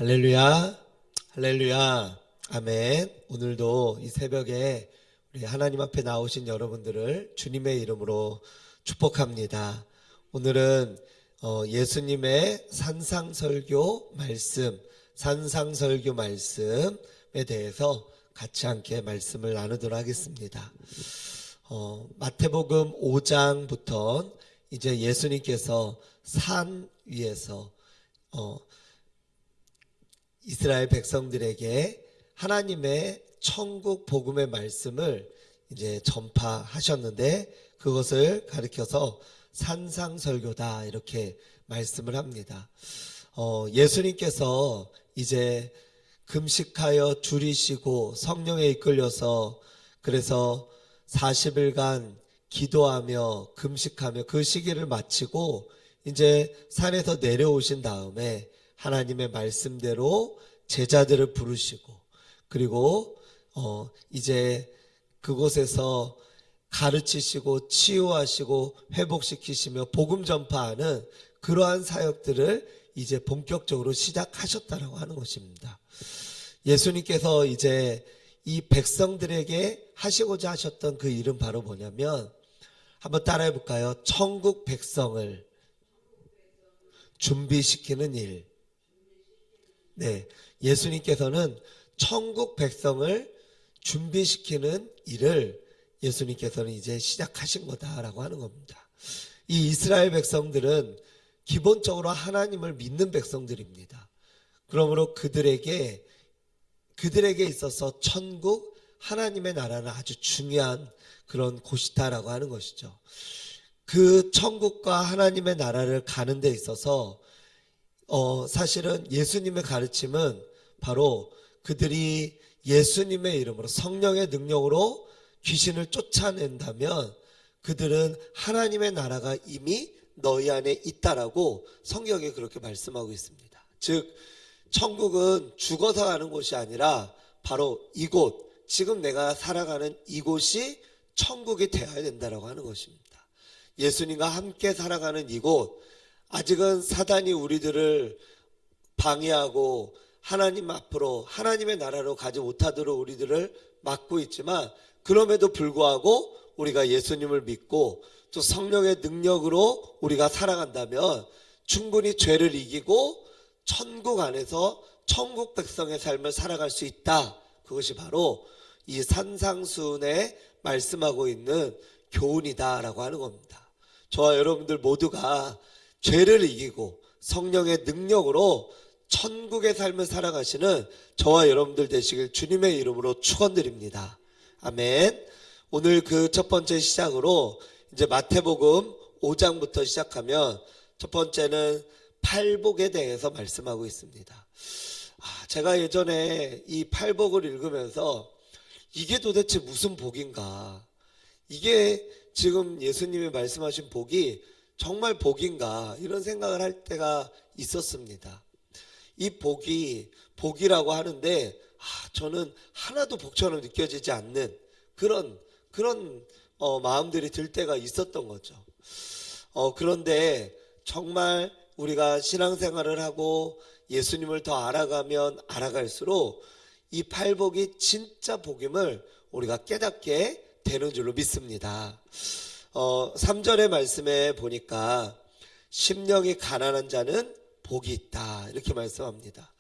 할렐루야, 할렐루야, 아멘. 오늘도 이 새벽에 우리 하나님 앞에 나오신 여러분들을 주님의 이름으로 축복합니다. 오늘은 예수님의 산상설교 말씀에 대해서 같이 함께 말씀을 나누도록 하겠습니다. 마태복음 5장부터 이제 예수님께서 산 위에서 이스라엘 백성들에게 하나님의 천국 복음의 말씀을 이제 전파하셨는데, 그것을 가리켜서 산상설교다 이렇게 말씀을 합니다. 예수님께서 이제 금식하여 줄이시고 성령에 이끌려서 그래서 40일간 기도하며 금식하며 그 시기를 마치고 이제 산에서 내려오신 다음에 하나님의 말씀대로 제자들을 부르시고, 그리고 이제 그곳에서 가르치시고 치유하시고 회복시키시며 복음 전파하는 그러한 사역들을 이제 본격적으로 시작하셨다라고 하는 것입니다. 예수님께서 이제 이 백성들에게 하시고자 하셨던 그 일은 바로 뭐냐면, 한번 따라해 볼까요? 천국 백성을 준비시키는 일. 네, 예수님께서는 천국 백성을 준비시키는 일을 예수님께서는 이제 시작하신 거다라고 하는 겁니다. 이 이스라엘 백성들은 기본적으로 하나님을 믿는 백성들입니다. 그러므로 그들에게 있어서 천국, 하나님의 나라는 아주 중요한 그런 곳이다라고 하는 것이죠. 그 천국과 하나님의 나라를 가는 데 있어서 사실은 예수님의 가르침은 바로 그들이 예수님의 이름으로 성령의 능력으로 귀신을 쫓아낸다면 그들은 하나님의 나라가 이미 너희 안에 있다라고 성경에 그렇게 말씀하고 있습니다. 즉 천국은 죽어서 가는 곳이 아니라 바로 이곳, 지금 내가 살아가는 이곳이 천국이 되어야 된다라고 하는 것입니다. 예수님과 함께 살아가는 이곳, 아직은 사단이 우리들을 방해하고 하나님 앞으로 하나님의 나라로 가지 못하도록 우리들을 막고 있지만, 그럼에도 불구하고 우리가 예수님을 믿고 또 성령의 능력으로 우리가 살아간다면 충분히 죄를 이기고 천국 안에서 천국 백성의 삶을 살아갈 수 있다. 그것이 바로 이 산상수훈에 말씀하고 있는 교훈이다라고 하는 겁니다. 저와 여러분들 모두가 죄를 이기고 성령의 능력으로 천국의 삶을 살아가시는 저와 여러분들 되시길 주님의 이름으로 축원드립니다. 아멘. 오늘 그 첫 번째 시작으로 이제 마태복음 5장부터 시작하면 첫 번째는 팔복에 대해서 말씀하고 있습니다. 제가 예전에 이 팔복을 읽으면서 이게 도대체 무슨 복인가, 이게 지금 예수님이 말씀하신 복이 정말 복인가, 이런 생각을 할 때가 있었습니다. 이 복이라고 하는데 저는 하나도 복처럼 느껴지지 않는 그런 마음들이 들 때가 있었던 거죠. 그런데 정말 우리가 신앙생활을 하고 예수님을 더 알아가면 알아갈수록 이 팔복이 진짜 복임을 우리가 깨닫게 되는 줄로 믿습니다. 3절의 말씀에 보니까 심령이 가난한 자는 복이 있다 이렇게 말씀합니다.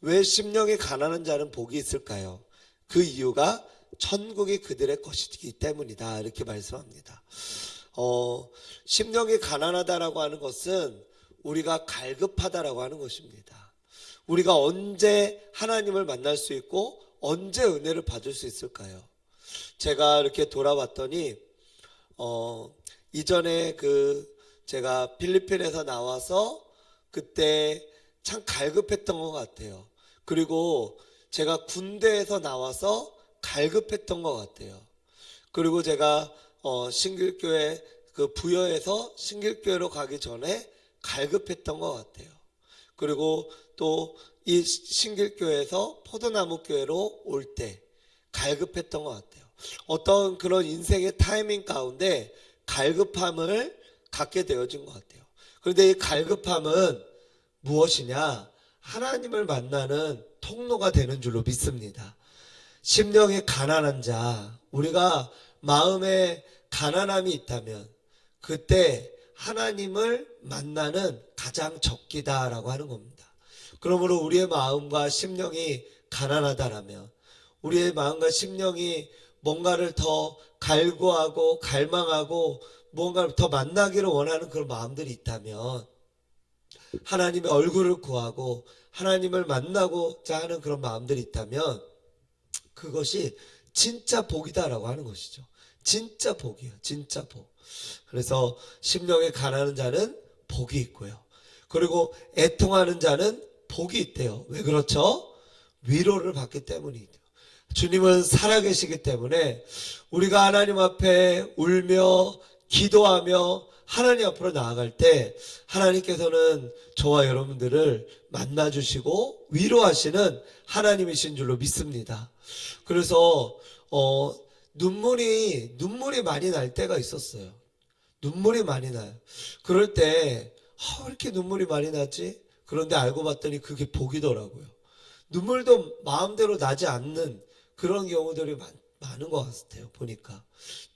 왜 심령이 가난한 자는 복이 있을까요? 그 이유가 천국이 그들의 것이기 때문이다 이렇게 말씀합니다. 심령이 가난하다라고 하는 것은 우리가 갈급하다라고 하는 것입니다. 우리가 언제 하나님을 만날 수 있고 언제 은혜를 받을 수 있을까요? 제가 이렇게 돌아봤더니 이전에 제가 필리핀에서 나와서 그때 참 갈급했던 것 같아요. 그리고 제가 군대에서 나와서 갈급했던 것 같아요. 그리고 제가 신길교회 그 부여에서 신길교회로 가기 전에 갈급했던 것 같아요. 그리고 또 이 신길교회에서 포도나무교회로 올 때 갈급했던 것 같아요. 어떤 그런 인생의 타이밍 가운데 갈급함을 갖게 되어진 것 같아요. 그런데 이 갈급함은 무엇이냐? 하나님을 만나는 통로가 되는 줄로 믿습니다. 심령이 가난한 자, 우리가 마음에 가난함이 있다면 그때 하나님을 만나는 가장 적기다라고 하는 겁니다. 그러므로 우리의 마음과 심령이 가난하다라면, 우리의 마음과 심령이 뭔가를 더 갈구하고 갈망하고 뭔가를 더 만나기를 원하는 그런 마음들이 있다면, 하나님의 얼굴을 구하고 하나님을 만나고자 하는 그런 마음들이 있다면 그것이 진짜 복이다라고 하는 것이죠. 진짜 복이에요. 진짜 복. 그래서 심령에 가난한 자는 복이 있고요. 그리고 애통하는 자는 복이 있대요. 왜 그렇죠? 위로를 받기 때문이죠. 주님은 살아계시기 때문에 우리가 하나님 앞에 울며 기도하며 하나님 앞으로 나아갈 때 하나님께서는 저와 여러분들을 만나주시고 위로하시는 하나님이신 줄로 믿습니다. 그래서 눈물이 많이 날 때가 있었어요. 눈물이 많이 나요. 그럴 때 왜 이렇게 눈물이 많이 나지? 그런데 알고 봤더니 그게 복이더라고요. 눈물도 마음대로 나지 않는 그런 경우들이 많은 것 같아요. 보니까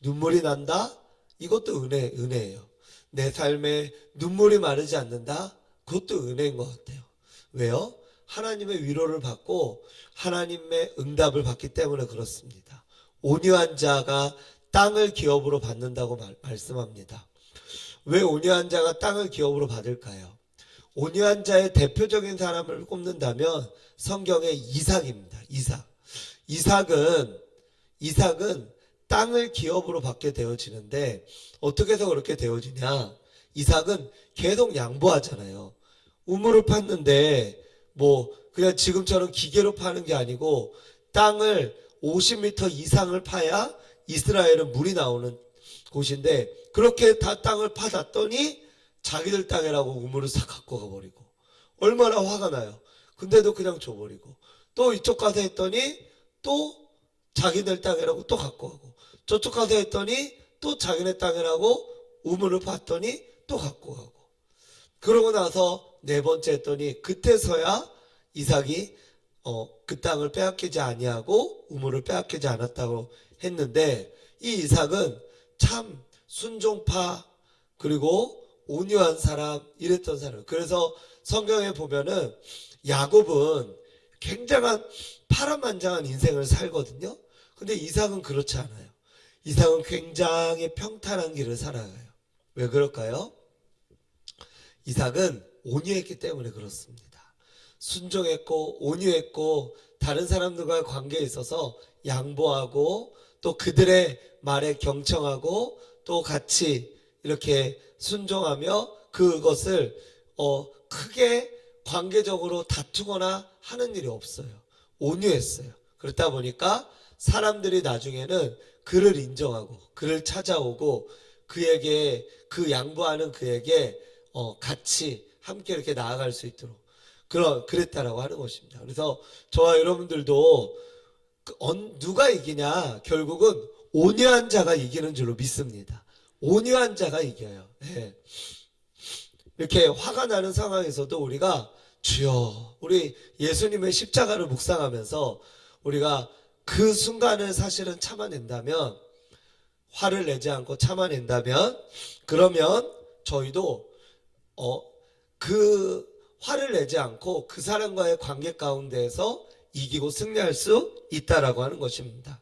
눈물이 난다? 이것도 은혜예요. 내 삶에 눈물이 마르지 않는다? 그것도 은혜인 것 같아요. 왜요? 하나님의 위로를 받고 하나님의 응답을 받기 때문에 그렇습니다. 온유한 자가 땅을 기업으로 받는다고 말씀합니다. 왜 온유한 자가 땅을 기업으로 받을까요? 온유한 자의 대표적인 사람을 꼽는다면 성경의 이삭입니다. 이삭은 땅을 기업으로 받게 되어지는데 어떻게 해서 그렇게 되어지냐? 이삭은 계속 양보하잖아요. 우물을 팠는데 그냥 지금처럼 기계로 파는 게 아니고 땅을 50m 이상을 파야 이스라엘은 물이 나오는 곳인데 그렇게 다 땅을 파놨더니 자기들 땅이라고 우물을 싹 갖고 가버리고 얼마나 화가 나요. 근데도 그냥 줘버리고 또 이쪽 가서 했더니 또 자기들 땅이라고 또 갖고 가고 저쪽 가서 했더니 또 자기네 땅이라고 우물을 팠더니 또 갖고 가고 그러고 나서 네 번째 했더니 그때서야 이삭이 그 땅을 빼앗기지 아니하고 우물을 빼앗기지 않았다고 했는데 이 이삭은 참 순종파 그리고 온유한 사람 이랬던 사람. 그래서 성경에 보면은 야곱은 굉장한 파란만장한 인생을 살거든요. 근데 이삭은 그렇지 않아요. 이삭은 굉장히 평탄한 길을 살아가요. 왜 그럴까요? 이삭은 온유했기 때문에 그렇습니다. 순종했고 온유했고 다른 사람들과의 관계에 있어서 양보하고 또 그들의 말에 경청하고 또 같이 이렇게 순종하며 그것을 크게 관계적으로 다투거나 하는 일이 없어요. 온유했어요. 그렇다 보니까 사람들이 나중에는 그를 인정하고 그를 찾아오고 그에게 그 양보하는 그에게 같이 함께 이렇게 나아갈 수 있도록 그랬다라고 하는 것입니다. 그래서 저와 여러분들도 누가 이기냐? 결국은 온유한 자가 이기는 줄로 믿습니다. 온유한 자가 이겨요. 네. 이렇게 화가 나는 상황에서도 우리가 주여, 우리 예수님의 십자가를 묵상하면서 우리가 그 순간을 사실은 참아낸다면, 화를 내지 않고 참아낸다면, 그러면 저희도 그 화를 내지 않고 그 사람과의 관계 가운데에서 이기고 승리할 수 있다라고 하는 것입니다.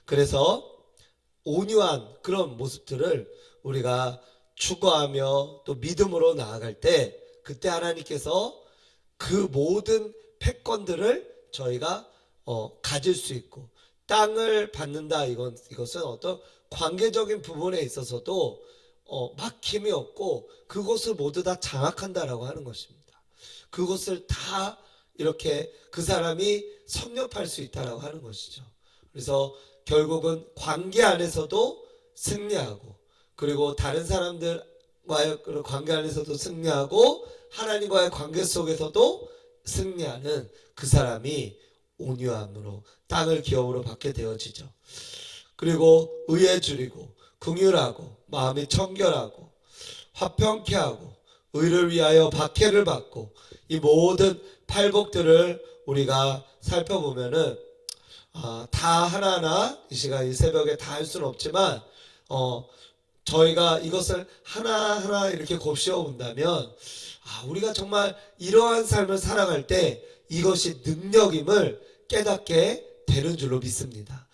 그래서 온유한 그런 모습들을 우리가 추구하며 또 믿음으로 나아갈 때 그때 하나님께서 그 모든 패권들을 저희가 가질 수 있고 땅을 받는다 이것은 어떤 관계적인 부분에 있어서도 막힘이 없고 그것을 모두 다 장악한다라고 하는 것입니다. 그것을 다 이렇게 그 사람이 섭렵할 수 있다라고 하는 것이죠. 그래서 결국은 관계 안에서도 승리하고 그리고 다른 사람들과의 관계 안에서도 승리하고 하나님과의 관계 속에서도 승리하는 그 사람이 온유함으로 땅을 기업으로 받게 되어지죠. 그리고 의에 줄이고 긍휼하고 마음이 청결하고 화평케 하고 의를 위하여 박해를 받고 이 모든 팔복들을 우리가 살펴보면은 다 하나하나 이 시간 이 새벽에 다 할 수는 없지만 저희가 이것을 하나하나 이렇게 곱씹어 본다면 우리가 정말 이러한 삶을 살아갈 때 이것이 능력임을 깨닫게 되는 줄로 믿습니다.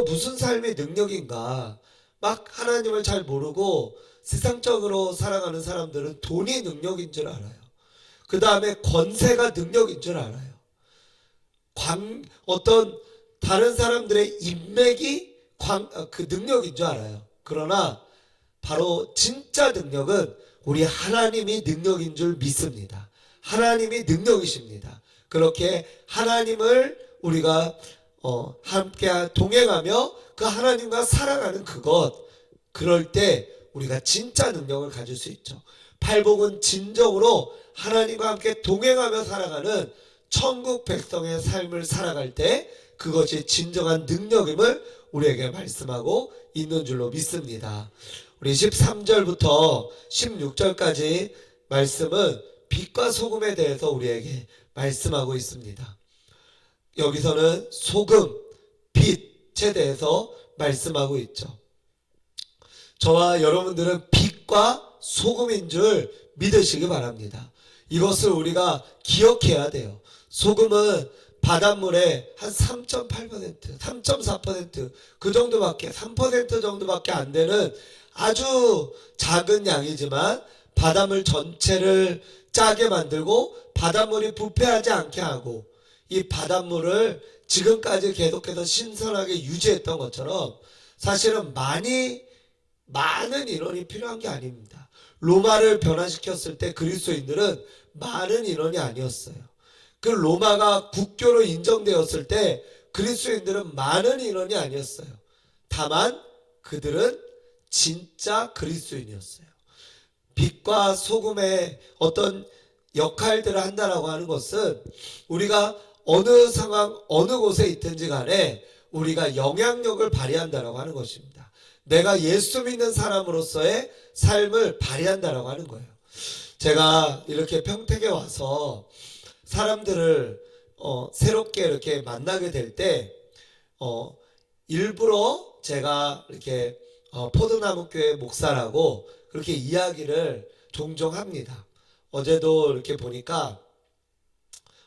무슨 삶의 능력인가? 막 하나님을 잘 모르고 세상적으로 살아가는 사람들은 돈이 능력인 줄 알아요. 그 다음에 권세가 능력인 줄 알아요. 어떤 다른 사람들의 인맥이 그 능력인 줄 알아요. 그러나 바로 진짜 능력은 우리 하나님이 능력인 줄 믿습니다. 하나님이 능력이십니다. 그렇게 하나님을 우리가 함께 동행하며 그 하나님과 살아가는 그럴 때 우리가 진짜 능력을 가질 수 있죠. 팔복은 진정으로 하나님과 함께 동행하며 살아가는 천국 백성의 삶을 살아갈 때 그것이 진정한 능력임을 우리에게 말씀하고 있는 줄로 믿습니다. 우리 13절부터 16절까지 말씀은 빛과 소금에 대해서 우리에게 말씀하고 있습니다. 여기서는 소금, 빛에 대해서 말씀하고 있죠. 저와 여러분들은 빛과 소금인 줄 믿으시기 바랍니다. 이것을 우리가 기억해야 돼요. 소금은 바닷물의 한 3.8%, 3.4% 그 정도밖에 3% 정도밖에 안 되는 아주 작은 양이지만 바닷물 전체를 짜게 만들고 바닷물이 부패하지 않게 하고 이 바닷물을 지금까지 계속해서 신선하게 유지했던 것처럼 사실은 많은 인원이 필요한 게 아닙니다. 로마를 변화시켰을 때 그리스도인들은 많은 인원이 아니었어요. 그 로마가 국교로 인정되었을 때 그리스도인들은 많은 인원이 아니었어요. 다만 그들은 진짜 그리스도인이었어요. 빛과 소금의 어떤 역할들을 한다라고 하는 것은 우리가 어느 상황 어느 곳에 있든지 간에 우리가 영향력을 발휘한다라고 하는 것입니다. 내가 예수 믿는 사람으로서의 삶을 발휘한다라고 하는 거예요. 제가 이렇게 평택에 와서 사람들을 새롭게 이렇게 만나게 될 때 일부러 제가 이렇게 포도나무 교회 목사라고 그렇게 이야기를 종종 합니다. 어제도 이렇게 보니까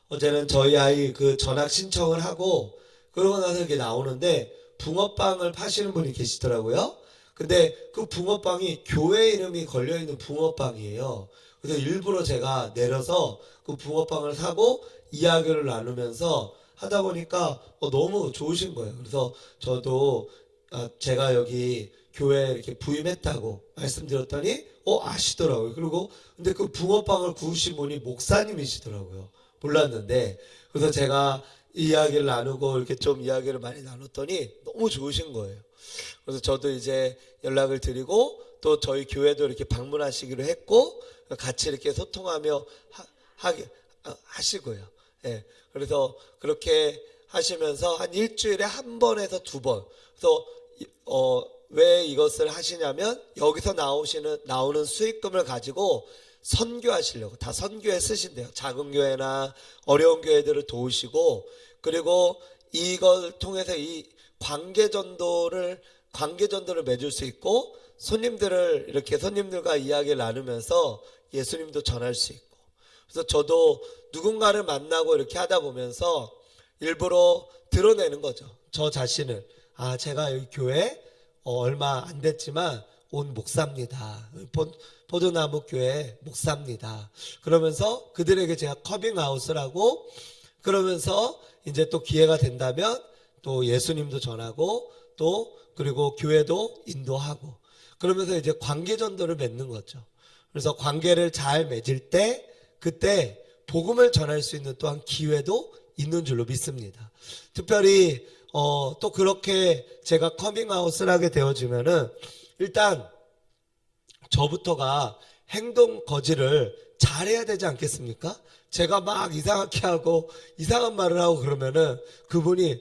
어제는 저희 아이 그 전학 신청을 하고 그러고 나서 이렇게 나오는데 붕어빵을 파시는 분이 계시더라고요. 근데 그 붕어빵이 교회 이름이 걸려있는 붕어빵이에요. 그래서 일부러 제가 내려서 그 붕어빵을 사고 이야기를 나누면서 하다 보니까 너무 좋으신 거예요. 그래서 저도 제가 여기 교회에 이렇게 부임했다고 말씀드렸더니 아시더라고요. 그리고 근데 그 붕어빵을 구우신 분이 목사님이시더라고요. 몰랐는데 그래서 제가 이야기를 나누고 이렇게 좀 이야기를 많이 나눴더니 너무 좋으신 거예요. 그래서 저도 이제 연락을 드리고 또 저희 교회도 이렇게 방문하시기로 했고 같이 이렇게 소통하며 하시고요. 예. 그래서 그렇게 하시면서 한 일주일에 한 번에서 두 번. 그래서 왜 이것을 하시냐면 여기서 나오는 수익금을 가지고 선교하시려고 다 선교에 쓰신대요. 작은 교회나 어려운 교회들을 도우시고 그리고 이걸 통해서 이 관계전도를 맺을 수 있고 손님들과 이야기를 나누면서 예수님도 전할 수 있고 그래서 저도 누군가를 만나고 이렇게 하다 보면서 일부러 드러내는 거죠. 저 자신을 제가 여기 교회 얼마 안 됐지만 온 목사입니다. 포도나무 교회 목사입니다. 그러면서 그들에게 제가 커밍아웃을 하고 그러면서 이제 또 기회가 된다면 또 예수님도 전하고 또 그리고 교회도 인도하고 그러면서 이제 관계전도를 맺는 거죠. 그래서 관계를 잘 맺을 때 그때 복음을 전할 수 있는 또한 기회도 있는 줄로 믿습니다. 특별히 또 그렇게 제가 커밍아웃을 하게 되어지면은 일단 저부터가 행동 거지를 잘해야 되지 않겠습니까? 제가 막 이상하게 하고 이상한 말을 하고 그러면은 그분이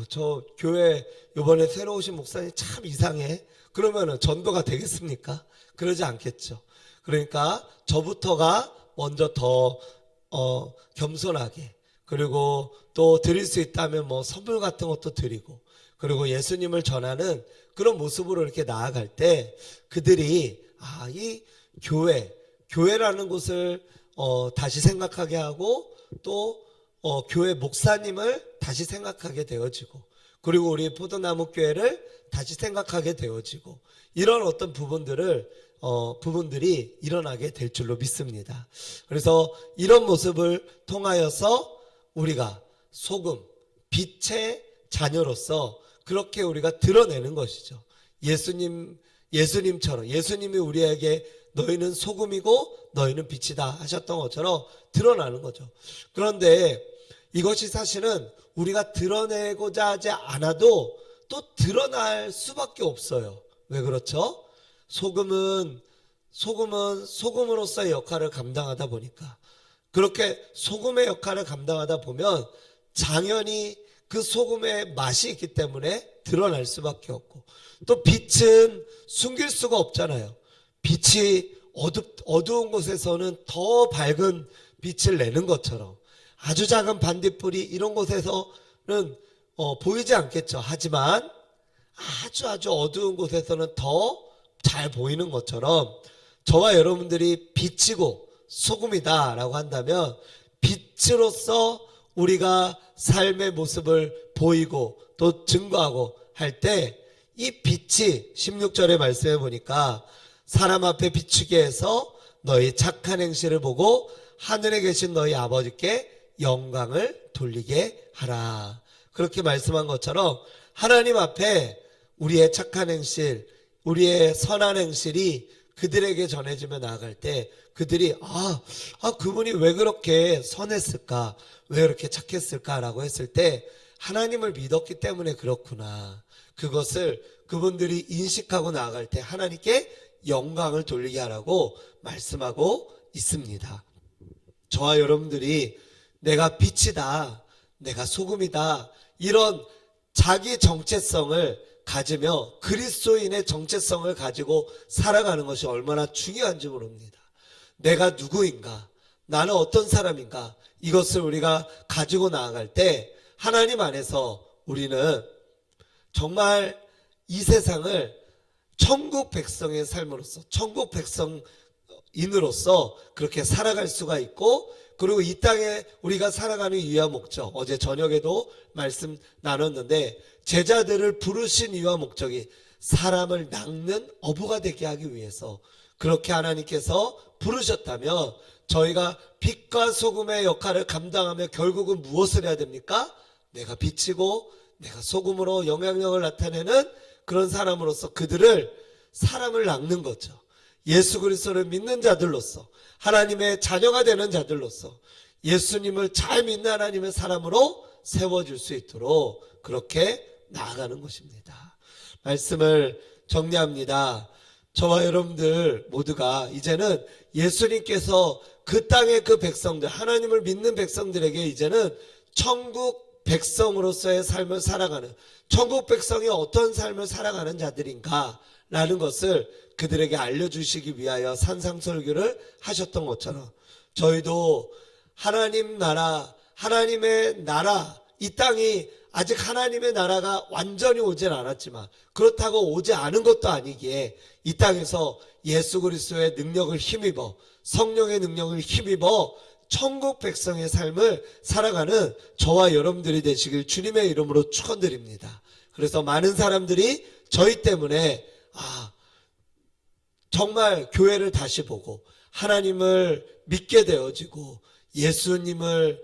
저 교회 이번에 새로 오신 목사님 참 이상해. 그러면은 전도가 되겠습니까? 그러지 않겠죠. 그러니까 저부터가 먼저 더 겸손하게, 그리고 또 드릴 수 있다면 뭐 선물 같은 것도 드리고, 그리고 예수님을 전하는 그런 모습으로 이렇게 나아갈 때 그들이 이 교회라는 곳을 다시 생각하게 하고, 또 교회 목사님을 다시 생각하게 되어지고, 그리고 우리 포도나무 교회를 다시 생각하게 되어지고, 이런 어떤 부분들이 일어나게 될 줄로 믿습니다. 그래서 이런 모습을 통하여서 우리가 소금, 빛의 자녀로서 그렇게 우리가 드러내는 것이죠. 예수님처럼, 예수님이 우리에게 너희는 소금이고 너희는 빛이다 하셨던 것처럼 드러나는 거죠. 그런데 이것이 사실은 우리가 드러내고자 하지 않아도 또 드러날 수밖에 없어요. 왜 그렇죠? 소금은 소금으로서의 역할을 감당하다 보니까, 그렇게 소금의 역할을 감당하다 보면 당연히 그 소금의 맛이 있기 때문에 드러날 수밖에 없고, 또 빛은 숨길 수가 없잖아요. 빛이 어두운 곳에서는 더 밝은 빛을 내는 것처럼, 아주 작은 반딧불이 이런 곳에서는 보이지 않겠죠. 하지만 아주 어두운 곳에서는 더 잘 보이는 것처럼, 저와 여러분들이 빛이고 소금이다 라고 한다면, 빛으로서 우리가 삶의 모습을 보이고 또 증거하고 할 때, 이 빛이 16절의 말씀에 보니까 사람 앞에 비추게 해서 너희 착한 행실을 보고 하늘에 계신 너희 아버지께 영광을 돌리게 하라. 그렇게 말씀한 것처럼 하나님 앞에 우리의 착한 행실, 우리의 선한 행실이 그들에게 전해지며 나아갈 때, 그들이 그분이 왜 그렇게 선했을까, 왜 그렇게 착했을까라고 했을 때 하나님을 믿었기 때문에 그렇구나, 그것을 그분들이 인식하고 나아갈 때 하나님께 영광을 돌리게 하라고 말씀하고 있습니다. 저와 여러분들이 내가 빛이다, 내가 소금이다, 이런 자기 정체성을 가지며 그리스도인의 정체성을 가지고 살아가는 것이 얼마나 중요한지 모릅니다. 내가 누구인가, 나는 어떤 사람인가, 이것을 우리가 가지고 나아갈 때 하나님 안에서 우리는 정말 이 세상을 천국 백성의 삶으로서, 천국 백성인으로서 그렇게 살아갈 수가 있고, 그리고 이 땅에 우리가 살아가는 이유와 목적, 어제 저녁에도 말씀 나눴는데, 제자들을 부르신 이유와 목적이 사람을 낚는 어부가 되게 하기 위해서 그렇게 하나님께서 부르셨다면, 저희가 빛과 소금의 역할을 감당하며 결국은 무엇을 해야 됩니까? 내가 빛이고 내가 소금으로 영향력을 나타내는 그런 사람으로서 사람을 낚는 거죠. 예수 그리스도를 믿는 자들로서, 하나님의 자녀가 되는 자들로서 예수님을 잘 믿는 하나님의 사람으로 세워줄 수 있도록 그렇게 나아가는 것입니다. 말씀을 정리합니다. 저와 여러분들 모두가 이제는 예수님께서 그 땅의 그 백성들, 하나님을 믿는 백성들에게 이제는 천국 백성으로서의 삶을 살아가는, 천국 백성이 어떤 삶을 살아가는 자들인가 라는 것을 그들에게 알려주시기 위하여 산상설교를 하셨던 것처럼, 저희도 하나님의 나라, 이 땅이 아직 하나님의 나라가 완전히 오진 않았지만, 그렇다고 오지 않은 것도 아니기에 이 땅에서 예수 그리스도의 능력을 힘입어, 성령의 능력을 힘입어 천국 백성의 삶을 살아가는 저와 여러분들이 되시길 주님의 이름으로 축원드립니다. 그래서 많은 사람들이 저희 때문에 정말 교회를 다시 보고 하나님을 믿게 되어지고 예수님을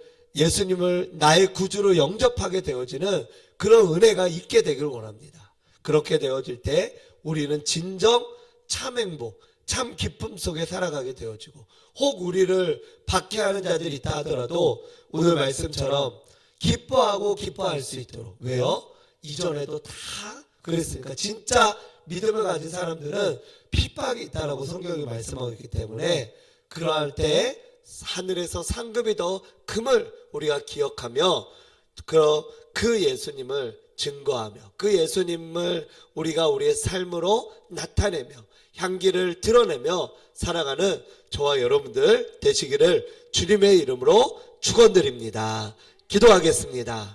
나의 구주로 영접하게 되어지는 그런 은혜가 있게 되길 원합니다. 그렇게 되어질 때 우리는 진정 참 행복, 참 기쁨 속에 살아가게 되어지고, 혹 우리를 박해하는 자들이 있다 하더라도 오늘 말씀처럼 기뻐할 수 있도록. 왜요? 이전에도 다 그랬으니까. 진짜 믿음을 가진 사람들은 핍박이 있다라고 성경이 말씀하고 있기 때문에, 그러할 때 하늘에서 상급이 더 금을 우리가 기억하며 그 예수님을 증거하며 그 예수님을 우리가 우리의 삶으로 나타내며 향기를 드러내며 살아가는 저와 여러분들 되시기를 주님의 이름으로 축원드립니다. 기도하겠습니다.